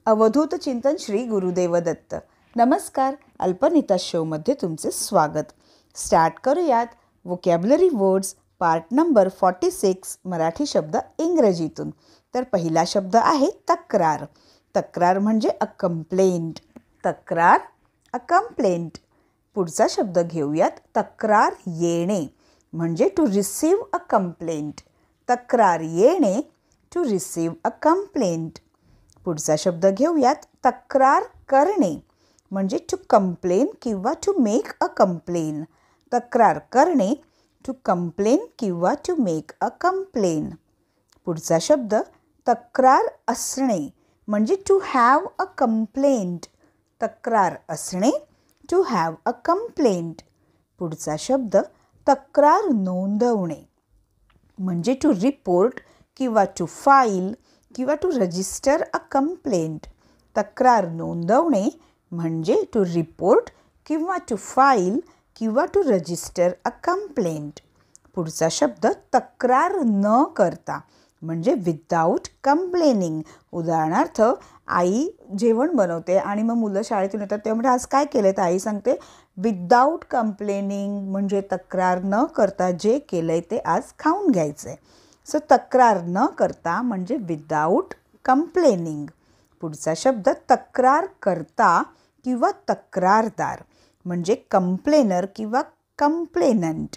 अवधूत चिंतन श्री गुरुदेव दत्त. नमस्कार. अल्पनिता शोमध्ये तुमचे स्वागत. स्टार्ट करूयात vocabulary words part number 46 Marathi शब्द इंग्रजीतून. तर पहिला शब्द आहे तक्रार. तक्रार म्हणजे अ कंप्लेंट. तक्रार अ कंप्लेंट. पुढचा शब्द घेऊयात तक्रार येणे म्हणजे टू रिसीव्ह अ कंप्लेंट. तक्रार येणे टू रिसीव्ह अ कंप्लेंट. पुढचा शब्द घेऊयात तक्रार करणे म्हणजे टू कंप्लेन किंवा टू मेक अ कंप्लेन. तक्रार करणे टू कंप्लेन किंवा टू मेक अ कंप्लेन. पुढचा शब्द तक्रार असणे म्हणजे टू हॅव अ कंप्लेंट. तक्रार असणे टू हॅव अ कंप्लेंट. पुढचा शब्द तक्रार नोंदवणे म्हणजे टू रिपोर्ट किंवा टू फाईल किंवा टू रजिस्टर अ कंप्लेंट. तक्रार नोंदवणे म्हणजे टू रिपोर्ट किंवा टू फाईल किंवा टू रजिस्टर अ कंप्लेंट. पुढचा शब्द तक्रार न करता म्हणजे विदाऊट कंप्लेनिंग. उदाहरणार्थ आई जेवण बनवते आणि मग मुलं शाळेतून येतात तेव्हा म्हणजे आज काय केलं तर आई सांगते विदाऊट कंप्लेनिंग म्हणजे तक्रार न करता जे केलं आहे ते आज खाऊन घ्यायचं आहे. सो तक्रार न करता म्हणजे विदाऊट कंप्लेनिंग. पुढचा शब्द तक्रार करता किंवा तक्रारदार म्हणजे कंप्लेनर किंवा कंप्लेनंट.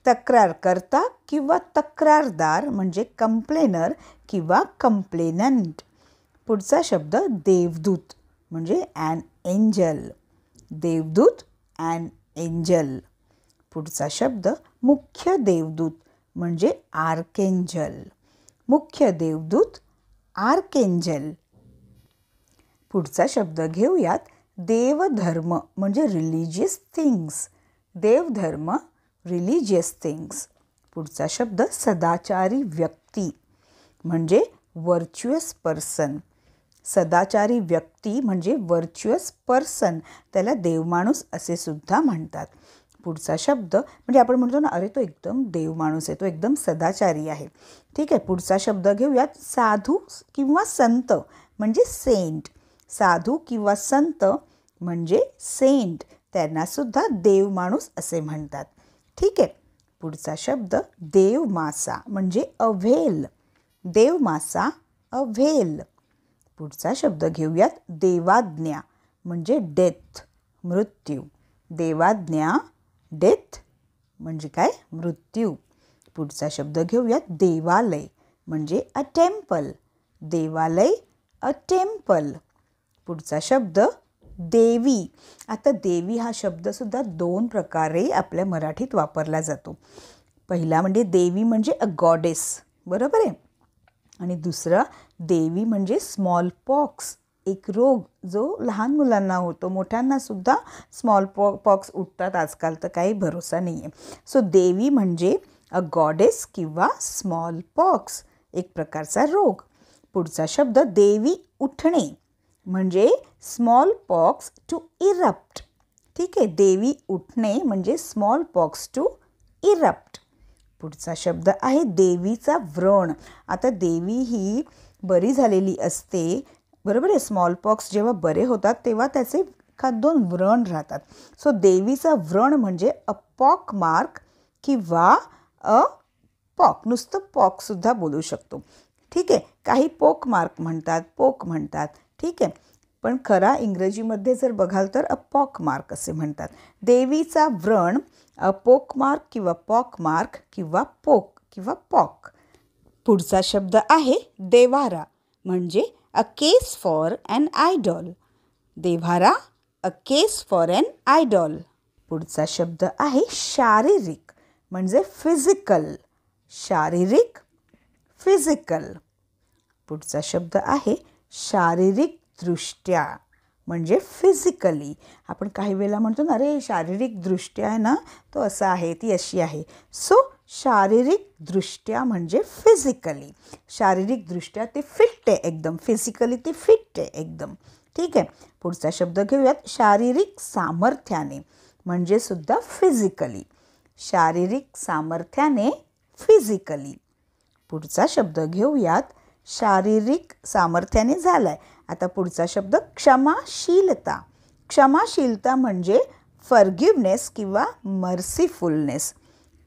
तक्रार करता किंवा तक्रारदार म्हणजे कंप्लेनर किंवा कंप्लेनंट. पुढचा शब्द देवदूत म्हणजे ॲन एंजल. देवदूत ॲन एंजल. पुढचा शब्द मुख्य देवदूत म्हणजे आर्केंजल. मुख्य देवदूत आर्केंजल. पुढचा शब्द घेऊयात देवधर्म म्हणजे रिलिजियस थिंग्स. देवधर्म रिलिजियस थिंग्स. पुढचा शब्द सदाचारी व्यक्ती म्हणजे व्हर्च्युअस पर्सन. सदाचारी व्यक्ती म्हणजे व्हर्च्युअस पर्सन. त्याला देवमाणूस असे सुद्धा म्हणतात. पुढचा शब्द म्हणजे आपण म्हणतो ना अरे तो एकदम देवमाणूस आहे, तो एकदम सदाचारी आहे. ठीक आहे. पुढचा शब्द घेऊयात साधू किंवा संत म्हणजे सेंट. साधू किंवा संत म्हणजे सेंट. त्यांना सुद्धा देवमाणूस असे म्हणतात. ठीक आहे. पुढचा शब्द देवमासा म्हणजे अव्हेल. देवमासा अव्हेल. पुढचा शब्द घेऊयात देवाज्ञा म्हणजे डेथ मृत्यू. देवाज्ञा डेथ म्हणजे काय मृत्यू. पुढचा शब्द घेऊयात देवालय म्हणजे अ टेम्पल. देवालय अ टेम्पल. पुढचा शब्द देवी. आता देवी हा शब्दसुद्धा 2 प्रकारे आपल्या मराठीत वापरला जातो. पहिला म्हणजे देवी म्हणजे अ गॉडेस, बरोबर आहे. आणि दुसरा देवी म्हणजे स्मॉल पॉक्स, एक रोग जो लहान मुलांना होतो. मोठ्यांना सुद्धा स्मॉल पॉक्स उठतात आजकाल तर काही भरोसा नाही आहे. सो देवी म्हणजे अ गॉडेस किंवा स्मॉल पॉक्स, एक प्रकारचा रोग. पुढचा शब्द देवी उठणे म्हणजे स्मॉल पॉक्स टू इरप्ट. ठीक आहे. देवी उठणे म्हणजे स्मॉल पॉक्स टू इरप्ट. पुढचा शब्द आहे देवीचा व्रण. आता देवी ही बरी झालेली असते, बरोबर आहे. स्मॉल पॉक्स जेव्हा बरे होतात तेव्हा त्याचे 2 व्रण राहतात. सो देवीचा व्रण म्हणजे अ पॉक मार्क किंवा अ पॉक. नुसतं पॉकसुद्धा बोलू शकतो. ठीक आहे. काही पोक मार्क म्हणतात, पोक म्हणतात. ठीक आहे. पण खरा इंग्रजीमध्ये जर बघाल तर अ पॉक मार्क असे म्हणतात. देवीचा व्रण अ पोक मार्क किंवा पॉक मार्क किंवा पोक किंवा पॉक. पुढचा शब्द आहे देव्हारा म्हणजे a case for an idol. देव्हारा a case for an idol. पुढचा शब्द आहे शारीरिक म्हणजे फिजिकल. शारीरिक फिजिकल. पुढचा शब्द आहे शारीरिक दृष्ट्या म्हणजे फिजिकली. आपण काही वेळेला म्हणतो ना अरे शारीरिक दृष्ट्या आहे ना तो असा आहे, ती अशी आहे. सो शारीरिक दृष्ट्या म्हणजे फिजिकली. शारीरिक दृष्ट्या ते फिट आहे एकदम. फिजिकली ते फिट आहे एकदम. ठीक आहे. पुढचा शब्द घेऊयात शारीरिक सामर्थ्याने म्हणजे सुद्धा फिजिकली. शारीरिक सामर्थ्याने फिजिकली. पुढचा शब्द घेऊयात शारीरिक सामर्थ्याने झाला आहे. आता पुढचा शब्द क्षमाशीलता. क्षमाशीलता म्हणजे फॉरगिव्हनेस किंवा मर्सीफुलनेस.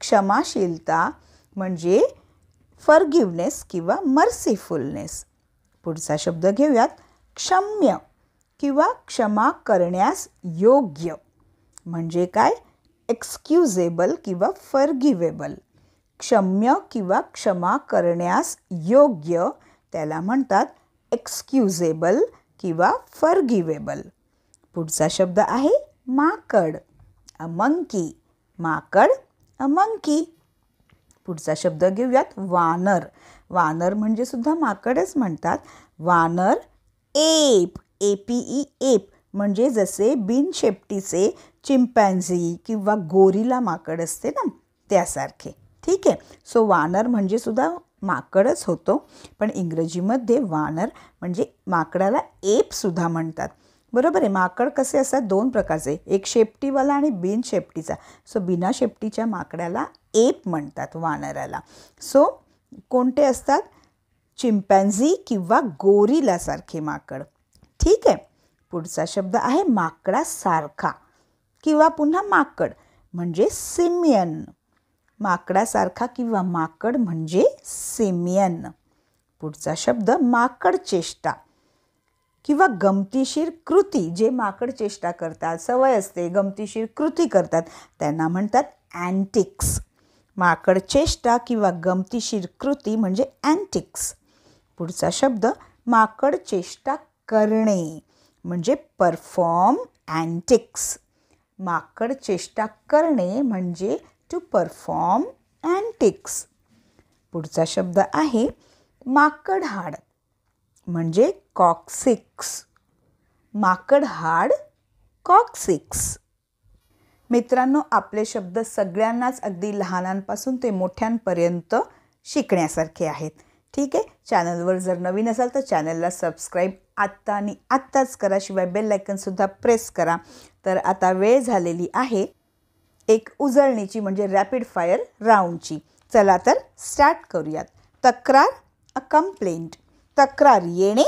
क्षमाशीलता म्हणजे फॉरगिव्हनेस किंवा मर्सीफुलनेस. पुढचा शब्द घेऊयात, क्षम्य किंवा क्षमा करण्यास योग्य. म्हणजे काय? एक्सक्युजेबल किंवा फॉरगिवेबल. क्षम्य किंवा क्षमा करण्यास योग्य त्याला म्हणतात एक्सक्युजेबल किंवा फॉरगिवेबल. पुढचा शब्द आहे माकड. A monkey. माकड, अ मंकी. पुढचा शब्द घेऊयात, वानर. वानर म्हणजे सुद्धा माकडच म्हणतात. वानर. एप. APE एप म्हणजे जसे बिनशेपटीचे चिंपॅन्झी किंवा गोरिला माकड असते ना त्यासारखे. ठीक आहे. सो वानर म्हणजे सुद्धा माकडच होतो, पण इंग्रजीमध्ये वानर म्हणजे माकडाला एप सुद्धा म्हणतात. बरोबर आहे. माकड कसे असतात? दोन प्रकारचे, एक शेपटीवाला आणि बिन शेपटीचा. सो बिना शेपटीच्या माकडाला एप म्हणतात, वानराला. सो कोणते असतात? चिंपॅन्झी किंवा गोरिलासारखे माकड. ठीक आहे. पुढचा शब्द आहे माकडासारखा किंवा पुन्हा माकड म्हणजे सिमियन. माकडासारखा किंवा माकड म्हणजे सिमियन. पुढचा शब्द माकड चेष्टा किंवा गमतीशीर कृती. जे माकड चेष्टा करतात, सवय असते गमतीशीर कृती करतात, त्यांना म्हणतात अँटिक्स. माकड चेष्टा किंवा गमतीशीर कृती म्हणजे अँटिक्स. पुढचा शब्द माकड चेष्टा करणे म्हणजे परफॉर्म अँटिक्स. माकड चेष्टा करणे म्हणजे टू परफॉर्म अँटिक्स. पुढचा शब्द आहे माकड हाड म्हणजे कॉक्सिक्स. माकड हाड, कॉक्सिक्स. मित्रांनो, आपले शब्द सगळ्यांनाच अगदी लहानांपासून ते मोठ्यांपर्यंत शिकण्यासारखे आहेत. ठीक आहे. चॅनलवर जर नवीन असाल तर चॅनलला सबस्क्राईब आत्ता आणि आत्ताच करा. शिवाय बेल आयकनसुद्धा प्रेस करा. तर आता वेळ झालेली आहे एक उजळणीची म्हणजे रॅपिड फायर राऊंडची. चला तर स्टार्ट करूयात. तक्रार, अ कंप्लेंट. तक्रार येणे,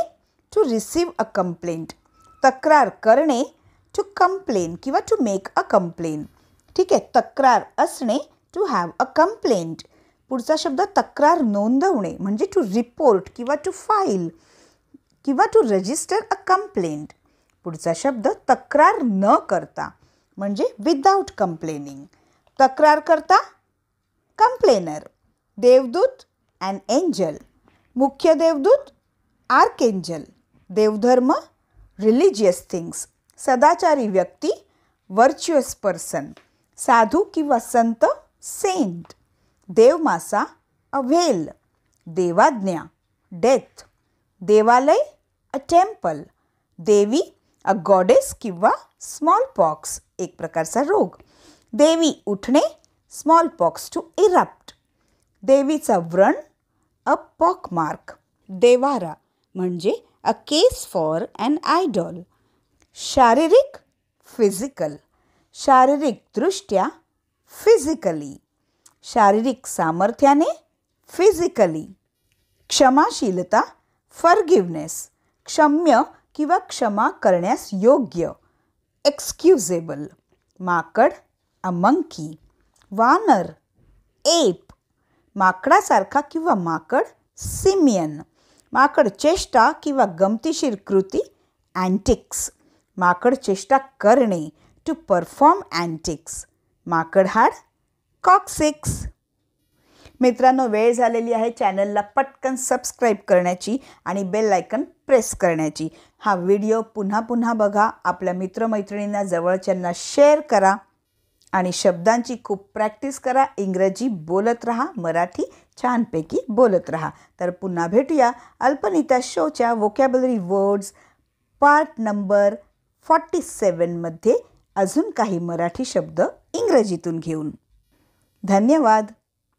टू रिसीव्ह अ कंप्लेंट. तक्रार करणे, टू कंप्लेन किंवा टू मेक अ कंप्लेन. ठीक आहे. तक्रार असणे, टू हॅव अ कंप्लेंट. पुढचा शब्द तक्रार नोंदवणे म्हणजे टू रिपोर्ट किंवा टू फाईल किंवा टू रजिस्टर अ कंप्लेंट. पुढचा शब्द तक्रार न करता म्हणजे विदाउट कंप्लेनिंग. तक्रार करता, कंप्लेनर. देवदूत, अन एंजल. मुख्य देवदूत, आर्कएंजल. देवधर्म, religious things. सदाचारी व्यक्ती, व्हर्च्युअस पर्सन. साधू किंवा संत, सेंट. देवमासा, अ व्हेल. देवाज्ञा, डेथ. देवालय, अ टेम्पल. देवी, अ गॉडेस किंवा स्मॉल पॉक्स, एक प्रकारचा रोग. देवी उठणे, स्मॉल पॉक्स टू इरप्ट. देवीचा व्रण, अ पॉकमार्क. देवारा म्हणजे a case for an idol. शारीरिक, फिजिकल. शारीरिक दृष्ट्या, फिजिकली. शारीरिक सामर्थ्याने, फिजिकली. क्षमाशीलता, फॉरगिव्हनेस. क्षम्य किंवा क्षमा करण्यास योग्य, एक्सक्युजेबल. माकड, अ मंकी. वानर, एप. माकडासारखा किंवा माकड, सिमियन. माकड चेष्टा किंवा गमतीशीर कृती, अँटिक्स. माकड चेष्टा करणे, टू परफॉर्म अँटिक्स. माकड हाड, कॉक्सिक्स. मित्रांनो, वेळ झालेली आहे चॅनलला पटकन सबस्क्राईब करण्याची आणि बेल आयकन प्रेस करण्याची. हा व्हिडिओ पुन्हा पुन्हा बघा. आपल्या मित्रमैत्रिणींना, जवळच्यांना शेअर करा आणि शब्दांची खूप प्रॅक्टिस करा. इंग्रजी बोलत राहा, मराठी छानपैकी बोलत राहा. तर पुन्हा भेटूया अल्पनीता शोच्या वोकॅब्युलरी वर्ड्स पार्ट नंबर 47 मध्ये अजून काही मराठी शब्द इंग्रजीतून घेऊन. धन्यवाद.